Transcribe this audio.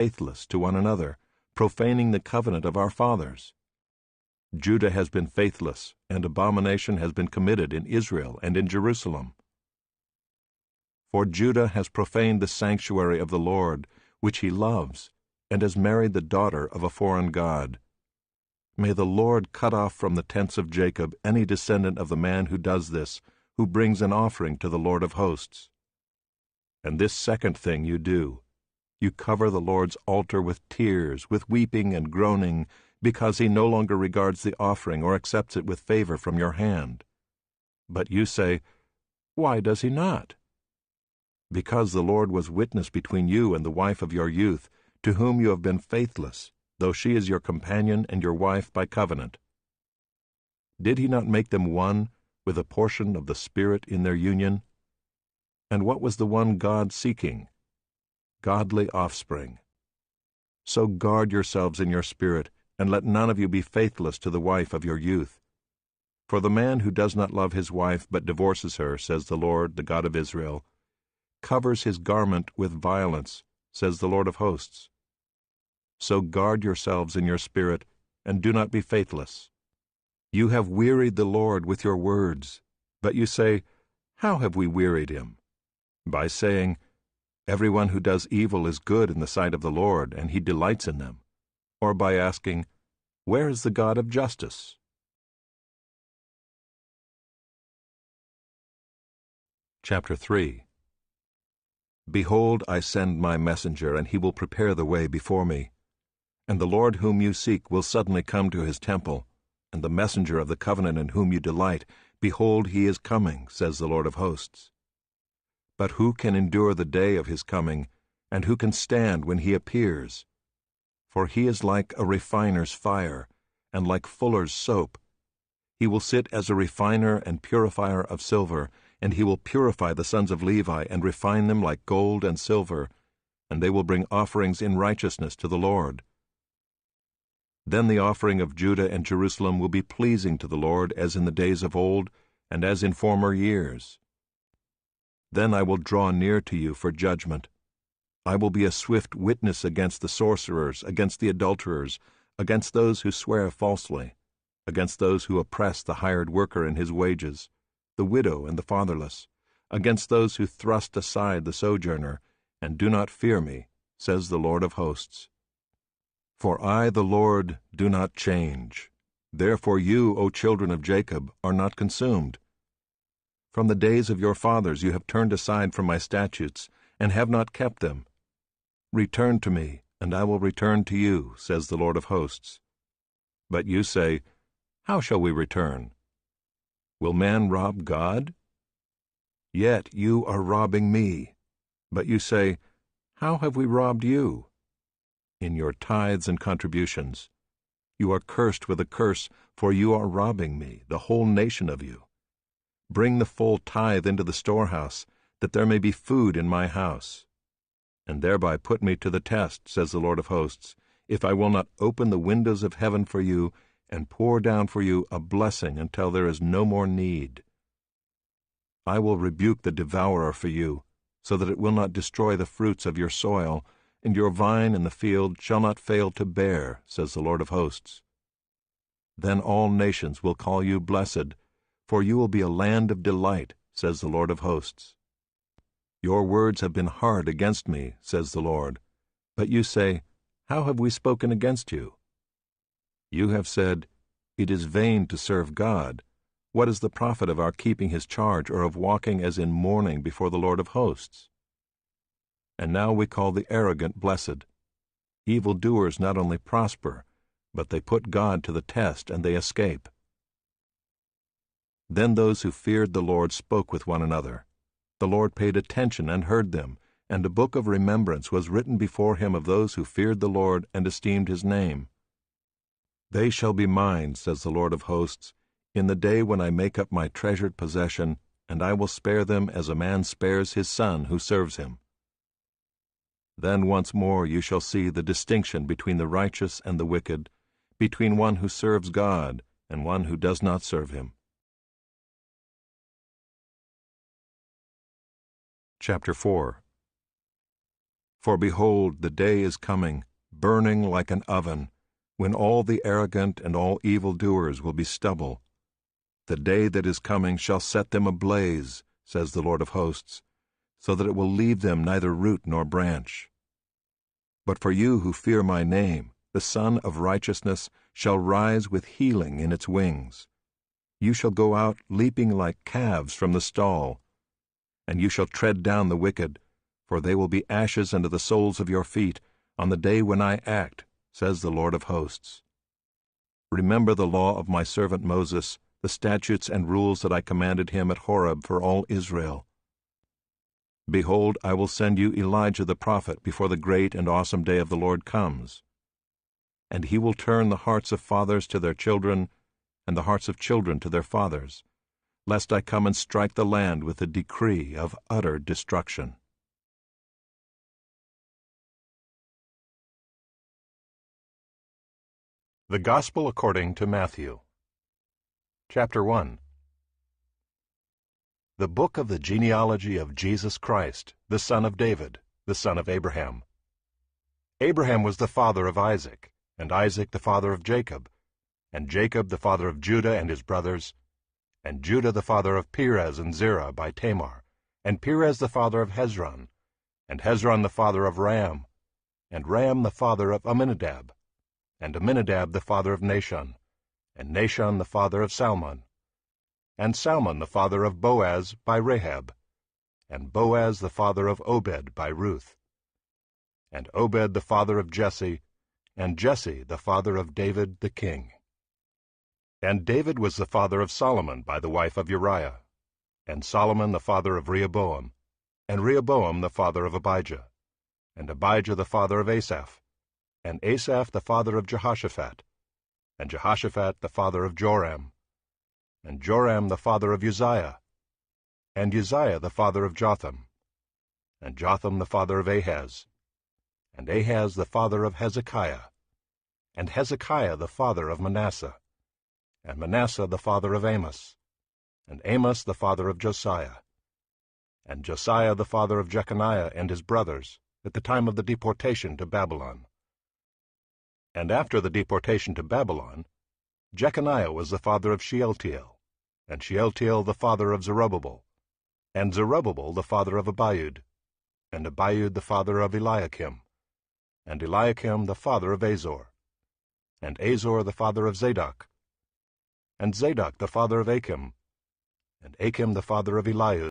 faithless to one another, profaning the covenant of our fathers. Judah has been faithless, and abomination has been committed in Israel and in Jerusalem. For Judah has profaned the sanctuary of the Lord, which he loves, and has married the daughter of a foreign god. May the Lord cut off from the tents of Jacob any descendant of the man who does this, who brings an offering to the Lord of hosts. And this second thing you do: you cover the Lord's altar with tears, with weeping and groaning, because he no longer regards the offering or accepts it with favor from your hand. But you say, "Why does he not?" Because the Lord was witness between you and the wife of your youth, to whom you have been faithless, though she is your companion and your wife by covenant. Did he not make them one, with a portion of the Spirit in their union? And what was the one God seeking? Godly offspring. So guard yourselves in your spirit, and let none of you be faithless to the wife of your youth. For the man who does not love his wife but divorces her, says the Lord, the God of Israel, covers his garment with violence, says the Lord of hosts. So guard yourselves in your spirit, and do not be faithless. You have wearied the Lord with your words, but you say, "How have we wearied him?" By saying, "Everyone who does evil is good in the sight of the Lord, and he delights in them," or by asking, "Where is the God of justice?" Chapter 3. Behold, I send my messenger, and he will prepare the way before me. And the Lord whom you seek will suddenly come to his temple, and the messenger of the covenant in whom you delight, behold, he is coming, says the Lord of hosts. But who can endure the day of his coming, and who can stand when he appears? For he is like a refiner's fire, and like fuller's soap. He will sit as a refiner and purifier of silver, and he will purify the sons of Levi and refine them like gold and silver, and they will bring offerings in righteousness to the Lord. Then the offering of Judah and Jerusalem will be pleasing to the Lord as in the days of old, and as in former years. Then I will draw near to you for judgment. I will be a swift witness against the sorcerers, against the adulterers, against those who swear falsely, against those who oppress the hired worker in his wages, the widow and the fatherless, against those who thrust aside the sojourner, and do not fear me, says the Lord of hosts. For I, the Lord, do not change. Therefore you, O children of Jacob, are not consumed. From the days of your fathers you have turned aside from my statutes, and have not kept them. Return to me, and I will return to you, says the Lord of hosts. But you say, How shall we return? Will man rob God? Yet you are robbing me. But you say, How have we robbed you? In your tithes and contributions. You are cursed with a curse, for you are robbing me, the whole nation of you. Bring the full tithe into the storehouse, that there may be food in my house. And thereby put me to the test, says the Lord of hosts, if I will not open the windows of heaven for you, and pour down for you a blessing until there is no more need. I will rebuke the devourer for you, so that it will not destroy the fruits of your soil, and your vine in the field shall not fail to bear, says the Lord of hosts. Then all nations will call you blessed, for you will be a land of delight, says the Lord of hosts. Your words have been hard against me, says the Lord. But you say, How have we spoken against you? You have said, It is vain to serve God. What is the profit of our keeping his charge, or of walking as in mourning before the Lord of hosts? And now we call the arrogant blessed. Evildoers not only prosper, but they put God to the test, and they escape. Then those who feared the Lord spoke with one another. The Lord paid attention and heard them, and a book of remembrance was written before him of those who feared the Lord and esteemed his name. They shall be mine, says the Lord of hosts, in the day when I make up my treasured possession, and I will spare them as a man spares his son who serves him. Then once more you shall see the distinction between the righteous and the wicked, between one who serves God and one who does not serve him. Chapter 4. For behold, the day is coming, burning like an oven, when all the arrogant and all evildoers will be stubble. The day that is coming shall set them ablaze, says the Lord of hosts, so that it will leave them neither root nor branch. But for you who fear my name, the Son of Righteousness shall rise with healing in its wings. You shall go out leaping like calves from the stall, and you shall tread down the wicked, for they will be ashes under the soles of your feet on the day when I act, says the Lord of hosts. Remember the law of my servant Moses, the statutes and rules that I commanded him at Horeb for all Israel. Behold, I will send you Elijah the prophet before the great and awesome day of the Lord comes. And he will turn the hearts of fathers to their children, and the hearts of children to their fathers, lest I come and strike the land with a decree of utter destruction. The Gospel according to Matthew. Chapter 1. The book of the genealogy of Jesus Christ, the son of David, the son of Abraham. Abraham was the father of Isaac, and Isaac the father of Jacob, and Jacob the father of Judah and his brothers, and Judah the father of Perez and Zerah by Tamar, and Perez the father of Hezron, and Hezron the father of Ram, and Ram the father of Amminadab, and Amminadab the father of Nahshon, and Nahshon the father of Salmon, and Salmon the father of Boaz by Rahab, and Boaz the father of Obed by Ruth, and Obed the father of Jesse, and Jesse the father of David the king. And David was the father of Solomon by the wife of Uriah, and Solomon the father of Rehoboam, and Rehoboam the father of Abijah, and Abijah the father of Asaph, and Asaph the father of Jehoshaphat, and Jehoshaphat the father of Joram, and Joram the father of Uzziah, and Uzziah the father of Jotham, and Jotham the father of Ahaz, and Ahaz the father of Hezekiah, and Hezekiah the father of Manasseh, and Manasseh the father of Amos, and Amos the father of Josiah, and Josiah the father of Jeconiah and his brothers, at the time of the deportation to Babylon. And after the deportation to Babylon, Jeconiah was the father of Shealtiel, and Shealtiel the father of Zerubbabel, and Zerubbabel the father of Abiud, and Abiud the father of Eliakim, and Eliakim the father of Azor, and Azor the father of Zadok, and Zadok the father of Achim, and Achim the father of Eliud,